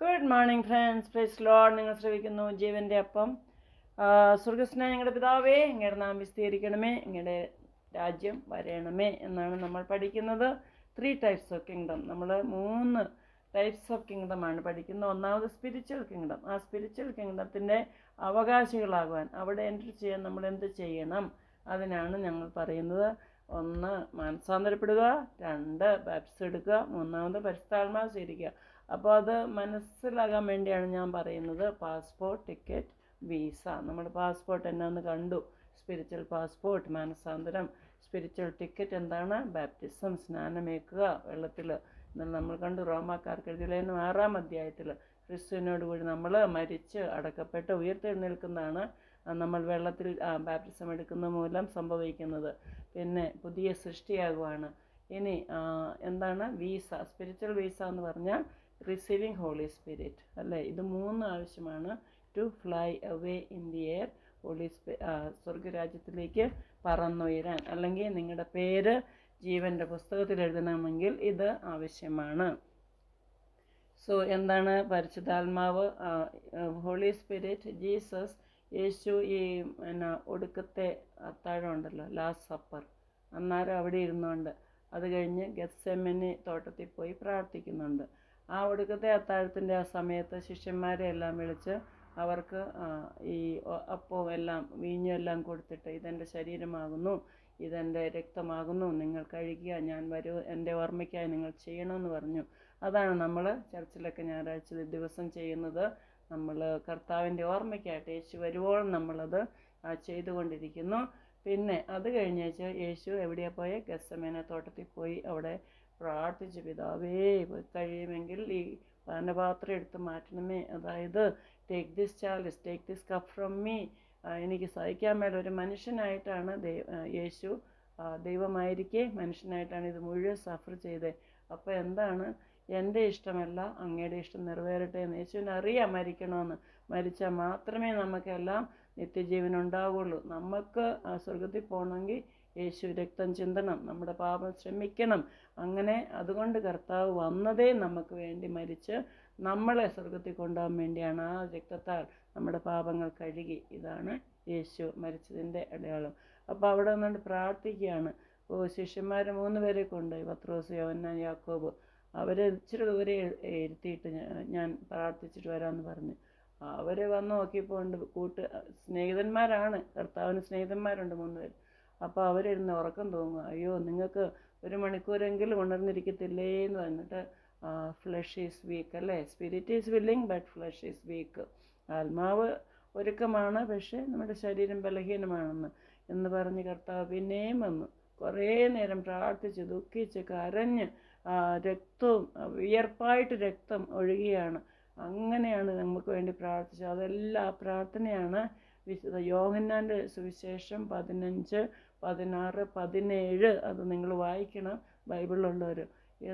Good morning friends, praise lord. നിങ്ങൾ ശ്രവിക്കുന്നു ജീവൻ്റെ അപ്പം. സ്വർഗസ്നായ ഞങ്ങളുടെ പിതാവേ, ഇങ്ങയുടെ നാം വിസ്തീരിക്കണമേ, ഇങ്ങയുടെ രാജ്യം വരയണമേ എന്നാണ് നമ്മൾ പഠിക്കുന്നത്. 3 ടൈപ്സ് ഓഫ് കിങ്ഡം. നമ്മൾ 3 ടൈപ്സ് ഓഫ് കിങ്ഡമാണ് പഠിക്കുന്നത്. ഒന്നാമത് സ്പിരിച്വൽ കിങ്ഡം. ആ സ്പിരിച്വൽ കിങ്ഡത്തിൻ്റെ അവകാശികളാകുവാൻ, അവിടെ എൻട്രി ചെയ്യാൻ നമ്മൾ എന്ത് ചെയ്യണം, അതിനാണ് ഞങ്ങൾ പറയുന്നത്. 1 മാനസാന്തരപ്പെടുക, 2 ബാപ്റ്റിസം എടുക്കുക, 3 പരിശുദ്ധാത്മാവ് സ്വീകരിക്കുക. അപ്പോൾ അത് മനസ്സിലാകാൻ വേണ്ടിയാണ് ഞാൻ പറയുന്നത്. Passport, ticket, visa. നമ്മുടെ പാസ്പോർട്ട് എന്നാന്ന് കണ്ടു. സ്പിരിച്വൽ പാസ്പോർട്ട് മാനസാന്തരം. സ്പിരിച്വൽ ടിക്കറ്റ് എന്താണ്? ബാപ്റ്റിസം, സ്നാനമേക്കുക വെള്ളത്തിൽ. എന്നാൽ നമ്മൾ കണ്ടു റോമാക്കാർക്ക് എഴുതിയ ലേഖനം 6-ാം അധ്യായത്തിൽ ക്രിസ്തുവിനോട് കൂടി നമ്മൾ മരിച്ച് അടക്കപ്പെട്ട് ഉയർത്തെഴുന്നേൽക്കുന്നതാണ് നമ്മൾ വെള്ളത്തിൽ ബാപ്റ്റിസം എടുക്കുന്ന മൂലം സംഭവിക്കുന്നത്. പിന്നെ പുതിയ സൃഷ്ടിയാകുവാണ്. ഇനി എന്താണ് വീസ? സ്പിരിച്വൽ വീസ എന്ന് പറഞ്ഞാൽ റിസീവിങ് ഹോളി സ്പിരിറ്റ്, അല്ലേ? ഇത് 3 ആവശ്യമാണ്. To fly away in the air, സ്വർഗരാജ്യത്തിലേക്ക് പറന്നുയരാൻ. അല്ലെങ്കിൽ നിങ്ങളുടെ പേര് ജീവൻ്റെ പുസ്തകത്തിൽ എഴുതണമെങ്കിൽ ഇത് ആവശ്യമാണ്. സോ എന്താണ് പരിശുദ്ധാത്മാവ്? ഹോളി സ്പിരിറ്റ്, ജീസസ്, യേശു ഈ ഒടുക്കത്തെ അത്താഴം ഉണ്ടല്ലോ, ലാസ്റ്റ് സപ്പർ, അന്നേരം അവിടെ ഇരുന്നുകൊണ്ട് അത് കഴിഞ്ഞ് ഗെത്സെമനി തോട്ടത്തിൽ പോയി പ്രാർത്ഥിക്കുന്നുണ്ട്. ആ ഒടുക്കത്തെ അത്താഴത്തിൻ്റെ ആ സമയത്ത് ശിഷ്യന്മാരെ എല്ലാം വിളിച്ച് അവർക്ക് ഈ അപ്പവും എല്ലാം വീഞ്ഞും എല്ലാം കൊടുത്തിട്ട്, ഇതെൻ്റെ ശരീരമാകുന്നു, ഇതെൻ്റെ രക്തമാകുന്നു, നിങ്ങൾ കഴിക്കുക, ഞാൻ എൻ്റെ ഓർമ്മയ്ക്കായി നിങ്ങൾ ചെയ്യണമെന്ന് പറഞ്ഞു. അതാണ് നമ്മൾ ചർച്ചിലൊക്കെ ഞായറാഴ്ച ദിവസം ചെയ്യുന്നത്. നമ്മൾ കർത്താവിൻ്റെ ഓർമ്മയ്ക്കായിട്ട് യേശു വരുവോളം നമ്മളത് ചെയ്തുകൊണ്ടിരിക്കുന്നു. പിന്നെ അത് കഴിഞ്ഞേച്ച് യേശു എവിടെയാണ് പോയ? ഗെത്സെമനെ തോട്ടത്തിൽ പോയി അവിടെ പ്രാർത്ഥിച്ച്, പിതാവേ കഴിയുമെങ്കിൽ ഈ പാനപാത്രം എടുത്ത് മാറ്റണമേ, അതായത് take this chalice, take this cup from me. എനിക്ക് സഹിക്കാൻ മേല. ഒരു മനുഷ്യനായിട്ടാണ് യേശു, ദൈവമായിരിക്കെ മനുഷ്യനായിട്ടാണ് ഇത് മുഴുവൻ സഫർ ചെയ്തത്. അപ്പോൾ എന്താണ്? എൻ്റെ ഇഷ്ടമല്ല, അങ്ങയുടെ ഇഷ്ടം നിറവേറട്ടെ എന്ന്. യേശുവിന് അറിയാം മരിക്കണമെന്ന്. മരിച്ചാൽ മാത്രമേ നമുക്കെല്ലാം നിത്യജീവൻ ഉണ്ടാവുള്ളൂ. നമുക്ക് സ്വർഗത്തിൽ പോകണമെങ്കിൽ യേശു രക്തം ചിന്തണം, നമ്മുടെ പാപം ശ്രമിക്കണം. അങ്ങനെ അതുകൊണ്ട് കർത്താവ് വന്നതേ നമുക്ക് വേണ്ടി മരിച്ച് നമ്മളെ സ്വർഗത്തിൽ കൊണ്ടുപോകാൻ വേണ്ടിയാണ്. ആ രക്തത്താൽ നമ്മുടെ പാപങ്ങൾ കഴുകി. ഇതാണ് യേശു മരിച്ചതിൻ്റെ അടയാളം. അപ്പോൾ അവിടെ നിന്നുകൊണ്ട് പ്രാർത്ഥിക്കുകയാണ്. ശിഷ്യന്മാർ 3 പേരെ കൊണ്ടുപോയി, പത്രോസ്, യോഹന്നാൻ, യാക്കോബ്. അവരെ ഇച്ചിരി ദൂരെ ഇരുത്തിയിട്ട് ഞാൻ പ്രാർത്ഥിച്ചിട്ട് വരാമെന്ന് പറഞ്ഞു. അവർ വന്ന് നോക്കിയപ്പോൾ ഉണ്ട് സ്നേഹിതന്മാരാണ്. കർത്താവിന് സ്നേഹിതന്മാരുണ്ട് 3 പേര്. അപ്പോൾ അവരിരുന്ന് ഉറക്കം തൂങ്ങുക. അയ്യോ, നിങ്ങൾക്ക് 1 മണിക്കൂറെങ്കിലും ഉണർന്നിരിക്കത്തില്ലേ എന്ന് പറഞ്ഞിട്ട്, ഫ്ലഷ് ഈസ് വീക്ക്, അല്ലേ? Spirit is willing but flush is week. ആത്മാവ് ഒരുക്കമാണ്, പക്ഷേ നമ്മുടെ ശരീരം ബലഹീനമാണെന്ന് എന്ന് പറഞ്ഞ് കർത്താവ് പിന്നെയും വന്നു. കുറേ നേരം പ്രാർത്ഥിച്ച് ദുഃഖിച്ച് കരഞ്ഞ് രക്തവും വിയർപ്പായിട്ട് രക്തം ഒഴുകിയാണ്. അങ്ങനെയാണ് നമുക്ക് വേണ്ടി പ്രാർത്ഥിച്ചത്. അതെല്ലാം പ്രാർത്ഥനയാണ്. വിശുദ്ധ യോഹന്നാൻ്റെ സുവിശേഷം 15, 16, 17 അത് നിങ്ങൾ വായിക്കണം, ബൈബിളിലുള്ളവർ.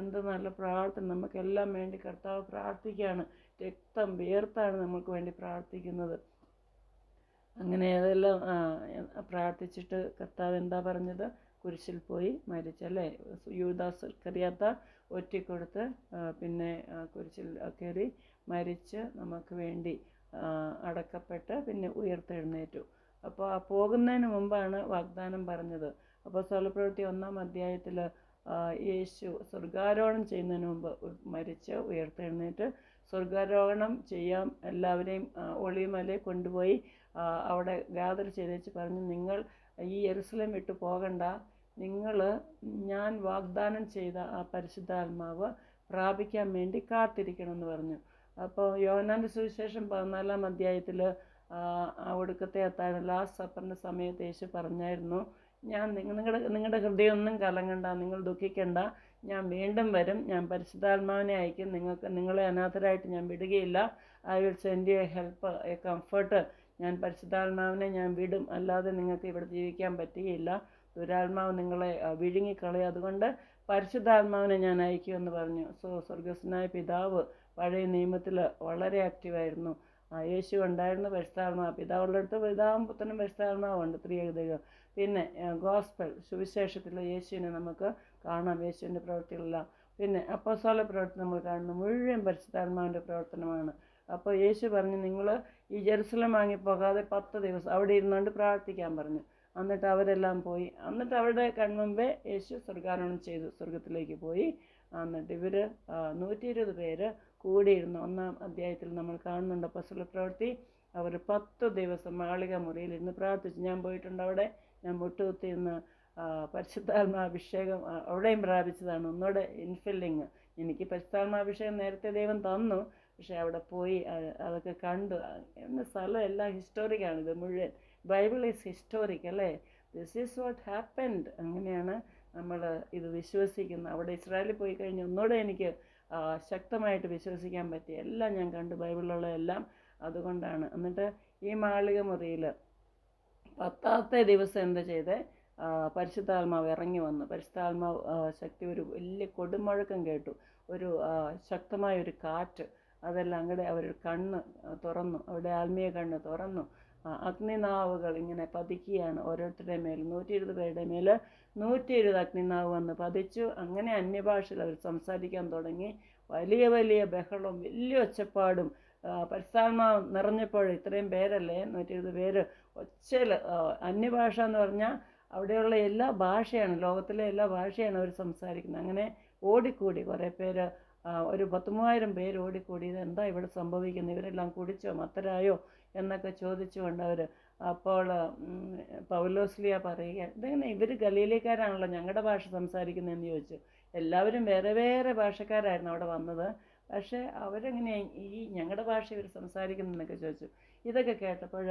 എന്ത് നല്ല പ്രാർത്ഥന! നമുക്കെല്ലാം വേണ്ടി കർത്താവ് പ്രാർത്ഥിക്കുകയാണ്. രക്തം വിയർത്താണ് നമുക്ക് വേണ്ടി പ്രാർത്ഥിക്കുന്നത്. അങ്ങനെ അതെല്ലാം പ്രാർത്ഥിച്ചിട്ട് കർത്താവ് എന്താ പറഞ്ഞത്? കുരിശിൽ പോയി മരിച്ചല്ലേ? യൂദാസ് ഇസ്കറിയോത്ത ഒറ്റിക്കൊടുത്ത് പിന്നെ കുരിശിൽ കയറി മരിച്ച് നമുക്ക് വേണ്ടി അടക്കപ്പെട്ട് പിന്നെ ഉയർത്തെഴുന്നേറ്റു. അപ്പോൾ ആ പോകുന്നതിന് മുമ്പാണ് വാഗ്ദാനം പറഞ്ഞത്. അപ്പോൾ സ്വലപ്രവൃത്തി 1-ാം അധ്യായത്തിൽ യേശു സ്വർഗാരോഹണം ചെയ്യുന്നതിന് മുമ്പ് മരിച്ച് ഉയർത്തെഴുന്നേറ്റ് സ്വർഗാരോഹണം ചെയ്യാം എല്ലാവരെയും ഒളിമലയിൽ കൊണ്ടുപോയി അവിടെ ഗ്യാദർ ചെയ്തേച്ച് പറഞ്ഞു, നിങ്ങൾ ഈ യെരുസലേം വിട്ടു പോകണ്ട, നിങ്ങൾ ഞാൻ വാഗ്ദാനം ചെയ്ത ആ പരിശുദ്ധാത്മാവ് പ്രാപിക്കാൻ വേണ്ടി കാത്തിരിക്കണമെന്ന് പറഞ്ഞു. അപ്പോൾ യോഹന്നാൻ്റെ സുവിശേഷം 14-ാം അധ്യായത്തിൽ ഒടുക്കത്തെ അത്താഴം ലാസ്റ്റ് സപ്പറിൻ്റെ സമയത്ത് യേശു പറഞ്ഞായിരുന്നു, ഞാൻ നിങ്ങളുടെ ഹൃദയമൊന്നും കലങ്ങണ്ട, നിങ്ങൾ ദുഃഖിക്കണ്ട, ഞാൻ വീണ്ടും വരും, ഞാൻ പരിശുദ്ധാത്മാവിനെ അയക്കും, നിങ്ങളെ അനാഥരായിട്ട് ഞാൻ വിടുകയില്ല. I will send you a help, a comfort. ഞാൻ പരിശുദ്ധാത്മാവിനെ ഞാൻ വിടും, അല്ലാതെ നിങ്ങൾക്ക് ഇവിടെ ജീവിക്കാൻ പറ്റുകയില്ല. ദുരാത്മാവ് നിങ്ങളെ വിഴുങ്ങിക്കളയും, അതുകൊണ്ട് പരിശുദ്ധാത്മാവിനെ ഞാൻ അയക്കുമെന്ന് പറഞ്ഞു. സ്വർഗസ്വനായ പിതാവ് പഴയ നിയമത്തിൽ വളരെ ആക്റ്റീവായിരുന്നു. യേശു ഉണ്ടായിരുന്ന പരിശുദ്ധാത്മാവ്, പിതാവുള്ളടുത്ത് പിതാവും പുത്രനും പരിശുദ്ധാത്മാവുണ്ട്, ത്രിയേകദൈവം. പിന്നെ ഗോസ്പൽ സുവിശേഷത്തിൽ യേശുവിനെ നമുക്ക് കാണാം. യേശുവിൻ്റെ പ്രവൃത്തികളെല്ലാം പിന്നെ അപ്പോസ്തല പ്രവർത്തനം നമ്മൾ കാണുന്ന മുഴുവൻ പരിശുദ്ധാത്മാവിൻ്റെ പ്രവർത്തനമാണ്. അപ്പോൾ യേശു പറഞ്ഞു, നിങ്ങൾ ഈ ജെറുസലേം വാങ്ങിപ്പോകാതെ 10 ദിവസം അവിടെ ഇരുന്നുകൊണ്ട് പ്രാർത്ഥിക്കാൻ പറഞ്ഞു. എന്നിട്ട് അവരെല്ലാം പോയി. എന്നിട്ട് അവരുടെ കൺമുമ്പേ യേശു സ്വർഗാരോഹണം ചെയ്തു, സ്വർഗത്തിലേക്ക് പോയി. എന്നിട്ട് ഇവർ 120 പേര് കൂടിയിരുന്നു. 1-ാം അധ്യായത്തിൽ നമ്മൾ കാണുന്നുണ്ട് അപ്പോസ്തല പ്രവൃത്തി. അവർ 10 ദിവസം മാളിക മുറിയിൽ ഇരുന്ന് പ്രാർത്ഥിച്ചു. ഞാൻ പോയിട്ടുണ്ട് അവിടെ. ഞാൻ മുട്ടുകുത്തി ഇരുന്ന് പരിശുദ്ധാത്മാഭിഷേകം അവിടെയും പ്രാപിച്ചതാണ്. ഒന്നുകൂടെ ഇൻഫില്ലിങ്. എനിക്ക് പരിശുദ്ധാത്മാഭിഷേകം നേരത്തെ ദൈവം തന്നു, പക്ഷെ അവിടെ പോയി അതൊക്കെ കണ്ടു. എന്ന സ്ഥലം എല്ലാം ഹിസ്റ്റോറിക്കാണ്. ഇത് മുഴുവൻ ബൈബിൾ ഈസ് ഹിസ്റ്റോറിക് അല്ലേ. This is what happened. അങ്ങനെയാണ് നമ്മൾ ഇത് വിശ്വസിക്കുന്നത്. അവിടെ ഇസ്രായേലിൽ പോയി കഴിഞ്ഞ് ഒന്നുകൂടെ എനിക്ക് ശക്തമായിട്ട് വിശ്വസിക്കാൻ പറ്റി. എല്ലാം ഞാൻ കണ്ടു, ബൈബിളിലുള്ള എല്ലാം. അതുകൊണ്ടാണ്. എന്നിട്ട് ഈ മാളിക മുറിയിൽ 10ാമത്തെ ദിവസം എന്താ ചെയ്തേ, പരിശുദ്ധാത്മാവ് ഇറങ്ങി വന്നു. പരിശുദ്ധാത്മാവ് ശക്തി, ഒരു വലിയ കൊടുമുഴക്കം കേട്ടു, ഒരു ശക്തമായ ഒരു കാറ്റ്. അതെല്ലാം അങ്ങടെ അവർ കണ്ണ് തുറന്നു, അവിടെ ആത്മീയ കണ്ണ് തുറന്നു. അഗ്നിനാവുകൾ ഇങ്ങനെ പതിക്കുകയാണ് ഓരോരുത്തരുടെ മേൽ. 120 പേരുടെ മേൽ 120 അഗ്നിനാവ് വന്ന് പതിച്ചു. അങ്ങനെ അന്യഭാഷയിൽ അവർ സംസാരിക്കാൻ തുടങ്ങി. വലിയ വലിയ ബഹളവും വലിയ ഒച്ചപ്പാടും. പരിശുദ്ധാത്മാവ് നിറഞ്ഞപ്പോൾ ഇത്രയും പേരല്ലേ, 120 പേര് ഒച്ചയിൽ അന്യഭാഷ എന്ന് പറഞ്ഞാൽ അവിടെയുള്ള എല്ലാ ഭാഷയാണ്, ലോകത്തിലെ എല്ലാ ഭാഷയാണ് അവർ സംസാരിക്കുന്നത്. അങ്ങനെ ഓടിക്കൂടി കുറേ പേര്, ഒരു 10,000 പേര് ഓടിക്കൂടി. ഇതെന്താ ഇവിടെ സംഭവിക്കുന്നത്, ഇവരെല്ലാം കുടിച്ചോ മത്തരായോ എന്നൊക്കെ ചോദിച്ചുകൊണ്ട് അവർ. അപ്പോൾ പൗലോസ്ലിയ പറയുക, ഇതെങ്ങനെ ഇവർ ഗലീലക്കാരാണല്ലോ, ഞങ്ങളുടെ ഭാഷ സംസാരിക്കുന്നതെന്ന് ചോദിച്ചു. എല്ലാവരും വേറെ വേറെ ഭാഷക്കാരായിരുന്നു അവിടെ വന്നത്, പക്ഷേ അവരെങ്ങനെ ഈ ഞങ്ങളുടെ ഭാഷ ഇവർ സംസാരിക്കുന്നതെന്നൊക്കെ ചോദിച്ചു. ഇതൊക്കെ കേട്ടപ്പോൾ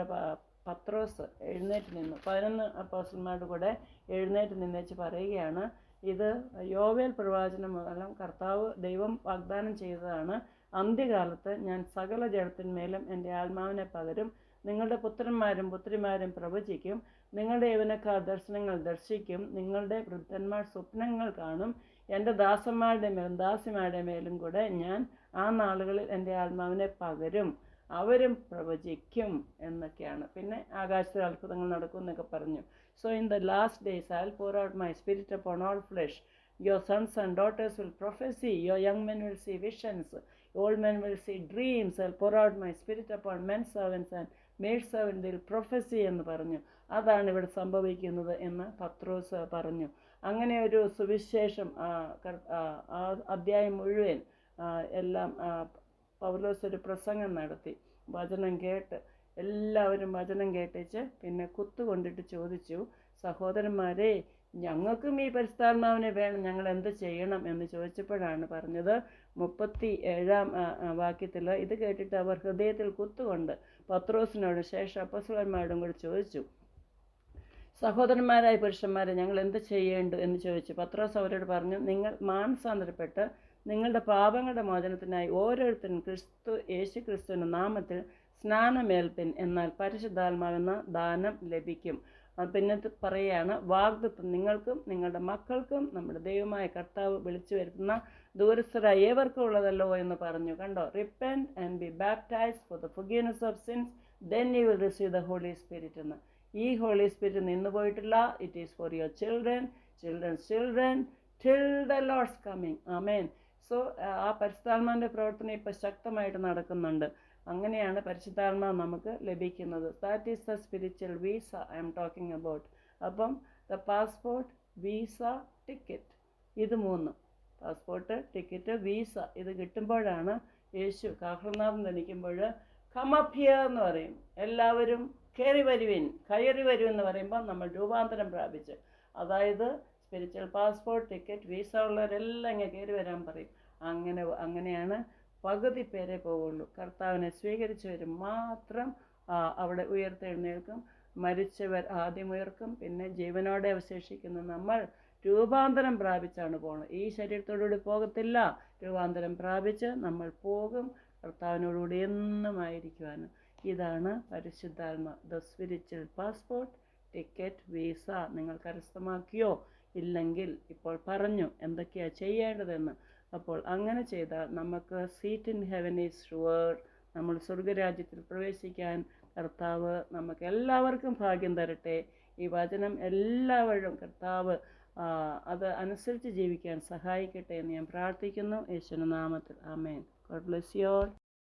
പത്രോസ് എഴുന്നേറ്റ് നിന്നു. 11 അപ്പോസ്തലന്മാരുടെ കൂടെ എഴുന്നേറ്റ് നിന്നേച്ച് പറയുകയാണ്, ഇത് യോവേൽ പ്രവാചനം മൂലം കർത്താവ് ദൈവം വാഗ്ദാനം ചെയ്തതാണ്. അന്ത്യകാലത്ത് ഞാൻ സകല ജഡത്തിന്മേലും എൻ്റെ ആത്മാവിനെ പകരും. നിങ്ങളുടെ പുത്രന്മാരും പുത്രിമാരും പ്രവചിക്കും. നിങ്ങളുടെ യൗവനക്കാർ ദർശനങ്ങൾ ദർശിക്കും. നിങ്ങളുടെ വൃദ്ധന്മാർ സ്വപ്നങ്ങൾ കാണും. എൻ്റെ ദാസന്മാരുടെ മേലും ദാസിമാരുടെ മേലും കൂടെ ഞാൻ ആ നാളുകളിൽ എൻ്റെ ആത്മാവിനെ പകരും. അവരും പ്രവചിക്കും എന്നൊക്കെയാണ്. പിന്നെ ആകാശത്തിൽ അത്ഭുതങ്ങൾ നടക്കും എന്നൊക്കെ പറഞ്ഞു. So in the last days I will pour out my spirit upon all flesh. Your sons and daughters will prophesy. Your young men will see visions. Old men will see dreams. I will pour out my spirit upon men servants and maid servants. They will prophesy എന്ന് പറഞ്ഞു. അതാണ് ഇവിടെ സംഭവിക്കുന്നത് എന്ന് പത്രോസ് പറഞ്ഞു. അങ്ങനെ ഒരു സുവിശേഷം അധ്യായം മുഴുവൻ എല്ലാം പൗലോസ് ഒരു പ്രസംഗം നടത്തി. വചനം കേട്ട് എല്ലാവരും വചനം കേട്ടിച്ച് പിന്നെ കുത്തുകൊണ്ടിട്ട് ചോദിച്ചു, സഹോദരന്മാരെ, ഞങ്ങൾക്കും ഈ പരിശുദ്ധാത്മാവിനെ വേണം, ഞങ്ങൾ എന്ത് ചെയ്യണം എന്ന് ചോദിച്ചപ്പോഴാണ് പറഞ്ഞത് 37-ാം വാക്യത്തിൽ, ഇത് കേട്ടിട്ട് അവർ ഹൃദയത്തിൽ കുത്തുകൊണ്ട് പത്രോസിനോട് ശേഷം അപ്പോസ്തലന്മാരോടും കൂടി ചോദിച്ചു, സഹോദരന്മാരായ പുരുഷന്മാരെ, ഞങ്ങൾ എന്ത് ചെയ്യേണ്ടു എന്ന് ചോദിച്ചു. പത്രോസ് അവരോട് പറഞ്ഞു, നിങ്ങൾ മാനസാന്തരപ്പെട്ട് നിങ്ങളുടെ പാപങ്ങളുടെ മോചനത്തിനായി ഓരോരുത്തരും യേശു ക്രിസ്തുവിൻ്റെ നാമത്തിൽ സ്നാനമേൽപ്പിൻ, എന്നാൽ പരിശുദ്ധാത്മാവെന്ന ദാനം ലഭിക്കും. പിന്നെ പറയുകയാണ്, വാഗ്ദത്തം നിങ്ങൾക്കും നിങ്ങളുടെ മക്കൾക്കും നമ്മുടെ ദൈവമായ കർത്താവ് വിളിച്ചു വരുത്തുന്ന ദൂരസ്ഥരായ ഏവർക്കും ഉള്ളതല്ലോ എന്ന് പറഞ്ഞു. കണ്ടോ, repent and be baptized for the forgiveness of sins, then you will receive the holy spirit എന്ന്. ഈ ഹോളി സ്പിരിറ്റ് നിന്ന് പോയിട്ടില്ല. It is for your children, children's children, till the lord's coming. ആമേൻ. സോ ആ പരിശുദ്ധാത്മാവിൻ്റെ പ്രവർത്തനം ഇപ്പോൾ ശക്തമായിട്ട് നടക്കുന്നുണ്ട്. അങ്ങനെയാണ് പരിശുദ്ധാത്മാവ് നമുക്ക് ലഭിക്കുന്നത്. That is the spiritual visa I am talking about. അപ്പം ദ പാസ്പോർട്ട്, വീസ, ടിക്കറ്റ്, ഇത് 3, പാസ്പോർട്ട്, ടിക്കറ്റ്, വീസ, ഇത് കിട്ടുമ്പോഴാണ് യേശു കാഹളനാദം ധനിക്കുമ്പോൾ കം അപ്പ് ഹിയർ എന്ന് പറയും. എല്ലാവരും കയറി വരുവിൻ, കയറി വരുമെന്ന് പറയുമ്പോൾ നമ്മൾ രൂപാന്തരം പ്രാപിച്ച്, അതായത് സ്പിരിച്വൽ പാസ്പോർട്ട്, ടിക്കറ്റ്, വീസ ഉള്ളവരെല്ലാം ഇങ്ങനെ കയറി വരാൻ പറയും. അങ്ങനെയാണ് പകുതി പേരെ പോവുള്ളൂ. കർത്താവിനെ സ്വീകരിച്ചവർ മാത്രം അവിടെ ഉയർത്തെഴുന്നേൽക്കും. മരിച്ചവർ ആദ്യം ഉയർക്കും. പിന്നെ ജീവനോടെ അവശേഷിക്കുന്ന നമ്മൾ രൂപാന്തരം പ്രാപിച്ചാണ് പോകുന്നത്. ഈ ശരീരത്തോടുകൂടി പോകത്തില്ല, രൂപാന്തരം പ്രാപിച്ച് നമ്മൾ പോകും കർത്താവിനോടുകൂടി എന്നുമായിരിക്കുവാൻ. ഇതാണ് പരിശുദ്ധാത്മ. The spiritual passport, ticket, visa നിങ്ങൾ കരസ്ഥമാക്കിയോ? ഇല്ലെങ്കിൽ ഇപ്പോൾ പറഞ്ഞു എന്തൊക്കെയാണ് ചെയ്യേണ്ടതെന്ന്. അപ്പോൾ അങ്ങനെ ചെയ്താൽ നമുക്ക് seat in heaven is sure, നമ്മൾ സ്വർഗരാജ്യത്തിൽ പ്രവേശിക്കാൻ കർത്താവ് നമുക്ക് എല്ലാവർക്കും ഭാഗ്യം തരട്ടെ. ഈ വചനം എല്ലാവരും കർത്താവ് അത് അനുസരിച്ച് ജീവിക്കാൻ സഹായിക്കട്ടെ എന്ന് ഞാൻ പ്രാർത്ഥിക്കുന്നു. യേശുവിന്റെ നാമത്തിൽ ആമേൻ. God bless you all.